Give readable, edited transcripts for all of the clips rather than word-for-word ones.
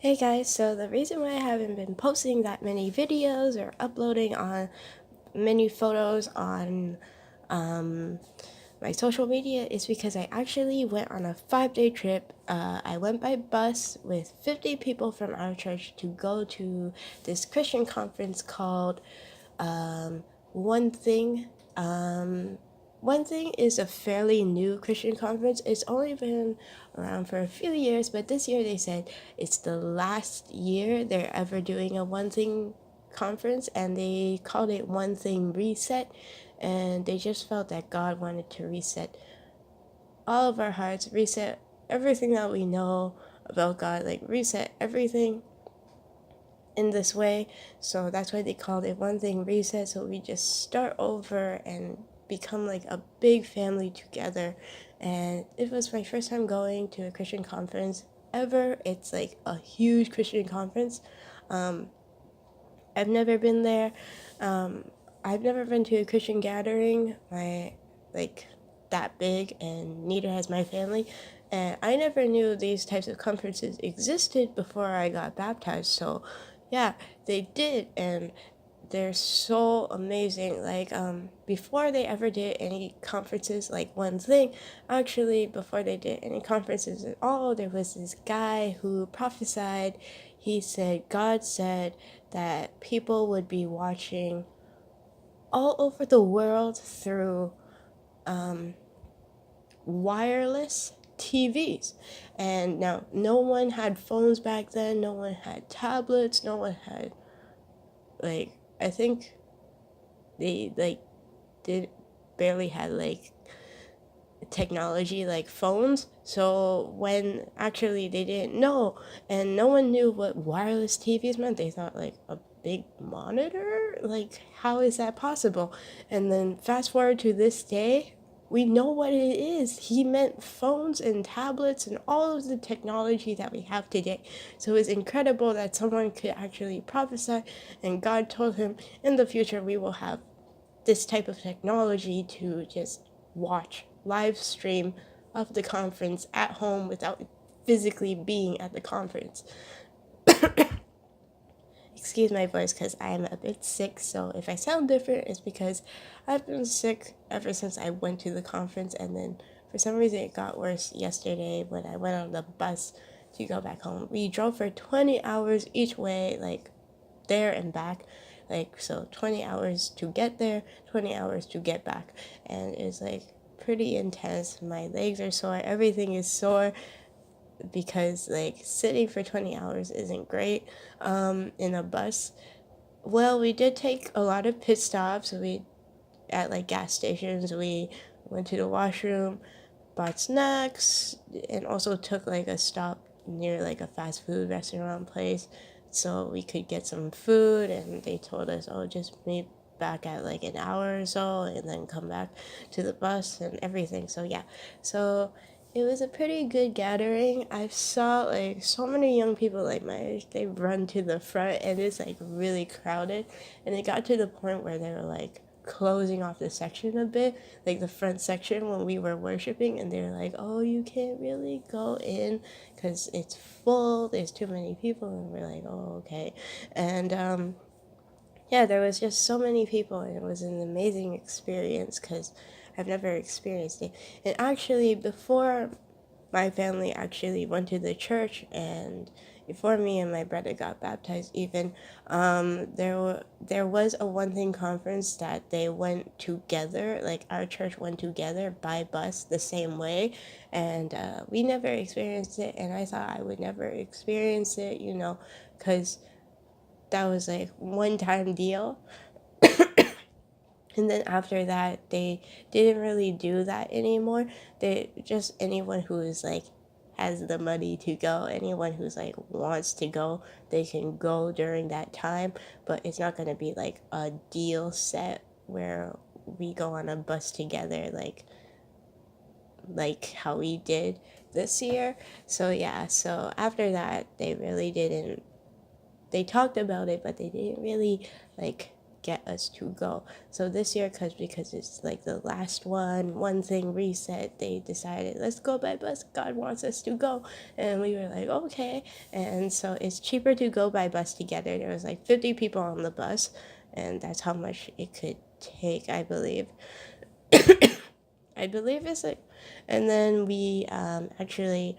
Hey guys, so the reason why I haven't been posting that many videos or uploading on many photos on my social media is because I actually went on a 5-day trip. I went by bus with 50 people from our church to go to this Christian conference called One Thing. One Thing is a fairly new Christian conference. It's only been around for a few years, but this year they said it's the last year they're ever doing a One Thing conference, and they called it One Thing Reset. And they just felt that God wanted to reset all of our hearts, reset everything that we know about God, like reset everything in this way. So that's why they called it One Thing Reset. So we just start over and become like a big family together. And it was my first time going to a Christian conference ever. It's like a huge Christian conference. I've never been there. I've never been to a Christian gathering like that big, and neither has my family. And I never knew these types of conferences existed before I got baptized. So, yeah, they did, and they're so amazing. Like before they ever did any conferences, like One Thing, actually before they did any conferences at all, there was this guy who prophesied. He said God said that people would be watching all over the world through wireless TVs. And now no one had phones back then, no one had tablets, no one had, like, I think they like did barely had like technology like phones. So when actually they didn't know, and no one knew what wireless TVs meant, they thought like a big monitor, like how is that possible? And then fast forward to this day, we know what it is. He meant phones and tablets and all of the technology that we have today. So it's incredible that someone could actually prophesy, and God told him in the future we will have this type of technology to just watch live stream of the conference at home without physically being at the conference. Excuse my voice because I am a bit sick, so if I sound different, it's because I've been sick ever since I went to the conference, and then for some reason it got worse yesterday when I went on the bus to go back home. We drove for 20 hours each way, like there and back, like, so 20 hours to get there, 20 hours to get back, and it's like pretty intense. My legs are sore, everything is sore, because like sitting for 20 hours isn't great in a bus. Well, we did take a lot of pit stops. We at like gas stations, we went to the washroom, bought snacks, and also took like a stop near like a fast food restaurant place so we could get some food. And they told us, oh, just meet back at like an hour or so and then come back to the bus and everything. So yeah, so it was a pretty good gathering. I saw like so many young people like my age, they run to the front, and it's like really crowded, and it got to the point where they were like closing off the section a bit, like the front section when we were worshiping, and they're like, oh, you can't really go in because it's full, there's too many people. And we're like, oh, okay. And yeah, there was just so many people, and it was an amazing experience because I've never experienced it. And actually, before my family actually went to the church, and before me and my brother got baptized even, there was a One Thing conference that they went together, like our church went together by bus the same way, and we never experienced it, and I thought I would never experience it, because that was like one time deal. And then after that, they didn't really do that anymore. They just, anyone who is like has the money to go, anyone who's like wants to go, they can go during that time. But it's not gonna be like a deal set where we go on a bus together, like how we did this year. So yeah, so after that, they really didn't. They talked about it, but they didn't really like get us to go. So this year, because it's like the last one thing reset, they decided, let's go by bus. God wants us to go. And we were like, okay. And so it's cheaper to go by bus together. There was like 50 people on the bus, and that's how much it could take, I believe. I believe it's like, and then we actually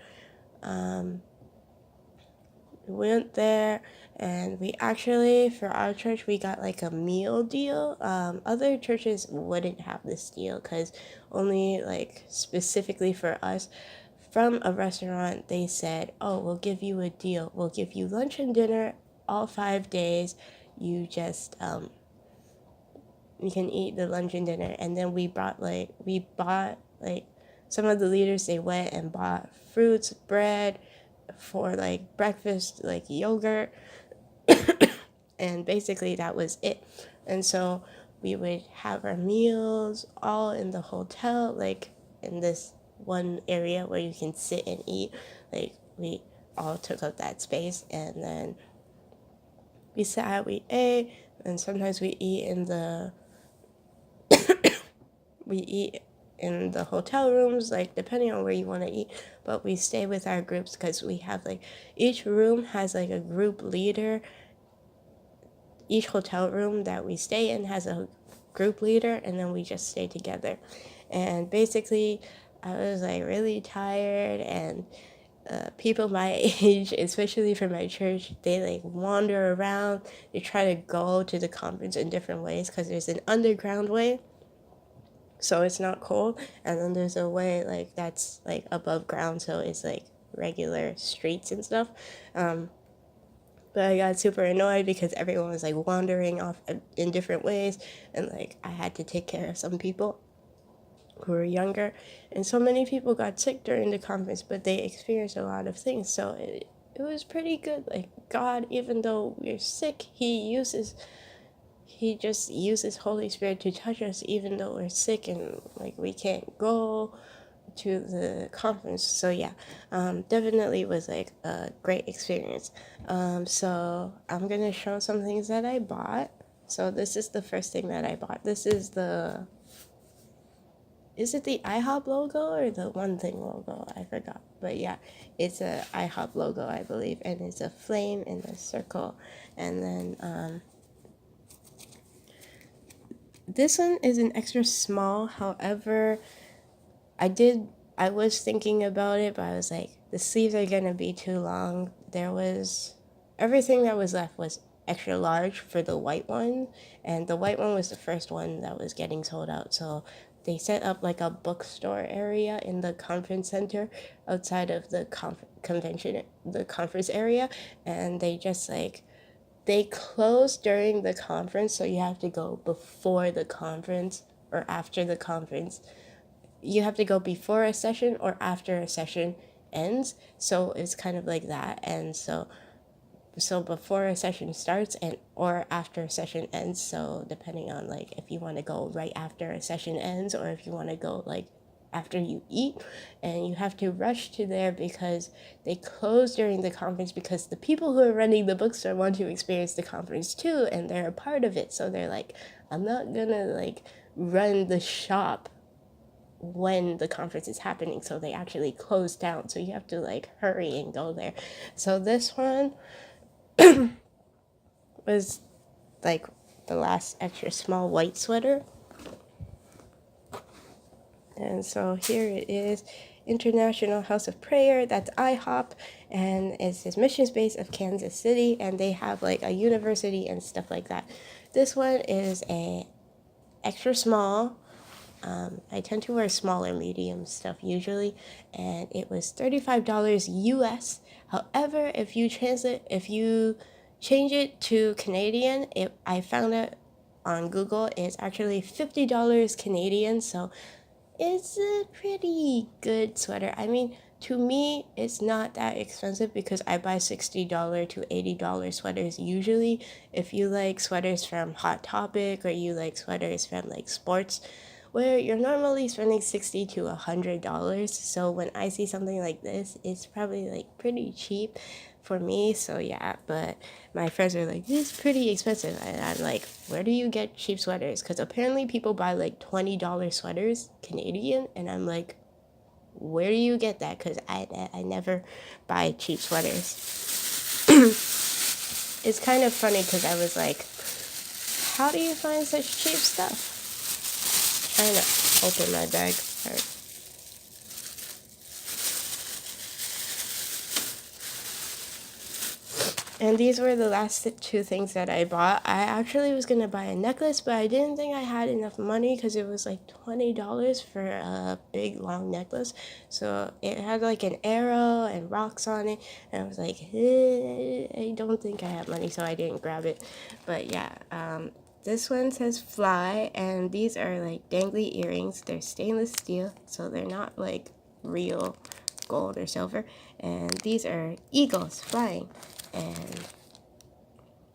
went there, and we actually, for our church, we got like a meal deal. Other churches wouldn't have this deal because only like specifically for us, from a restaurant, they said, oh, we'll give you a deal. We'll give you lunch and dinner all 5 days. You just you can eat the lunch and dinner. And then we bought like some of the leaders, they went and bought fruits, bread for like breakfast, like yogurt, and basically that was it. And so we would have our meals all in the hotel, like in this one area where you can sit and eat. Like we all took up that space, and then we sat, we ate, and sometimes we eat in the hotel rooms, like depending on where you want to eat, but we stay with our groups because we have like, each room has like a group leader. Each hotel room that we stay in has a group leader, and then we just stay together. And basically, I was like really tired, and people my age, especially for my church, they like wander around. They try to go to the conference in different ways because there's an underground way, so it's not cold, and then there's a way like that's like above ground, so it's like regular streets and stuff. But I got super annoyed because everyone was like wandering off in different ways, and like I had to take care of some people who were younger, and so many people got sick during the conference, but they experienced a lot of things, so it was pretty good. Like God, even though we're sick, he just uses Holy Spirit to touch us, even though we're sick and like we can't go to the conference. So yeah, definitely was like a great experience. So I'm gonna show some things that I bought. So this is the first thing that I bought. This is it the IHOP logo or the One Thing logo? I forgot. But yeah, it's a IHOP logo, I believe, and it's a flame in a circle. And then this one is an extra small. However, I was thinking about it, but I was like, the sleeves are gonna be too long. Everything that was left was extra large for the white one, and the white one was the first one that was getting sold out. So they set up like a bookstore area in the conference center outside of the conference area, and they close during the conference, so you have to go before the conference or after the conference. You have to go before a session or after a session ends, so it's kind of like that. And so before a session starts and or after a session ends, so depending on like if you want to go right after a session ends or if you want to go like after you eat, and you have to rush to there because they close during the conference because the people who are running the bookstore want to experience the conference too, and they're a part of it, so they're like, I'm not gonna like run the shop when the conference is happening, so they actually close down, so you have to like hurry and go there. So this one was like the last extra small white sweater, and so here it is, International House of Prayer. That's IHOP, and it's this mission space of Kansas City, and they have like a university and stuff like that. This one is a extra small. I tend to wear smaller medium stuff usually, and it was $35 US. However, if you change it to Canadian, I found it on Google, it's actually $50 Canadian, so it's a pretty good sweater. I mean, to me, it's not that expensive because I buy $60 to $80 sweaters usually. If you like sweaters from Hot Topic or you like sweaters from like sports where you're normally spending $60 to $100. So when I see something like this, it's probably like pretty cheap for me. So yeah, but my friends are like, it's pretty expensive, and I'm like, where do you get cheap sweaters? Because apparently people buy like $20 sweaters Canadian, and I'm like, where do you get that? Because I never buy cheap sweaters. It's kind of funny because I was like, how do you find such cheap stuff? Trying to open my bag. All right. And these were the last two things that I bought. I actually was going to buy a necklace, but I didn't think I had enough money because it was like $20 for a big long necklace. So it had like an arrow and rocks on it. And I was like, I don't think I have money, so I didn't grab it. But yeah, this one says fly, and these are like dangly earrings. They're stainless steel, so they're not like real gold or silver. And these are eagles flying. And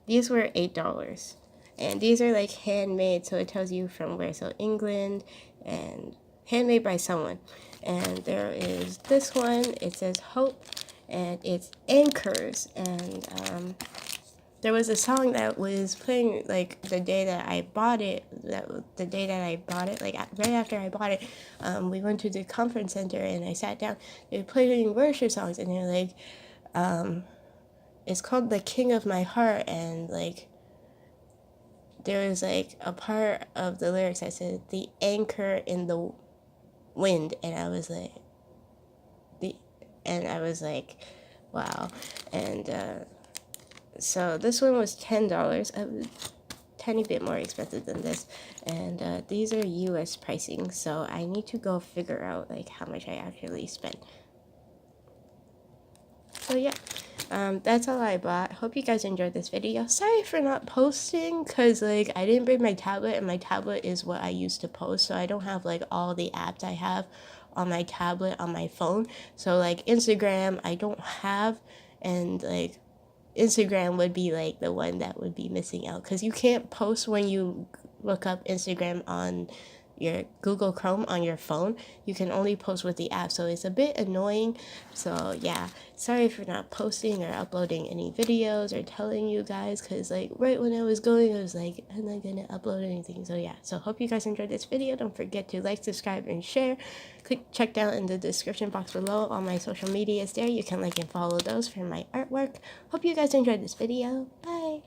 these were $8. And these are like handmade, so it tells you from where. So England, and handmade by someone. And there is this one, it says Hope, and it's anchors. And there was a song that was playing like the day that I bought it. Like right after I bought it, we went to the conference center and I sat down. They were playing worship songs, and they're like, it's called The King of My Heart, and like there was like a part of the lyrics that said the anchor in the wind, and I was like wow. And so this one was $10, a tiny bit more expensive than this, and these are US pricing, so I need to go figure out like how much I actually spent. So yeah, that's all I bought. Hope you guys enjoyed this video. Sorry for not posting, because like I didn't bring my tablet, and my tablet is what I use to post, so I don't have like all the apps I have on my tablet on my phone. So like Instagram I don't have, and like Instagram would be like the one that would be missing out, because you can't post when you look up Instagram on your Google Chrome on your phone. You can only post with the app, so it's a bit annoying. So yeah, sorry for not posting or uploading any videos or telling you guys, because like right when I was going, I was like, I'm not gonna upload anything. So yeah, so hope you guys enjoyed this video. Don't forget to like, subscribe, and share. Check down in the description box below all my social medias there. You can like and follow those for my artwork. Hope you guys enjoyed this video. Bye.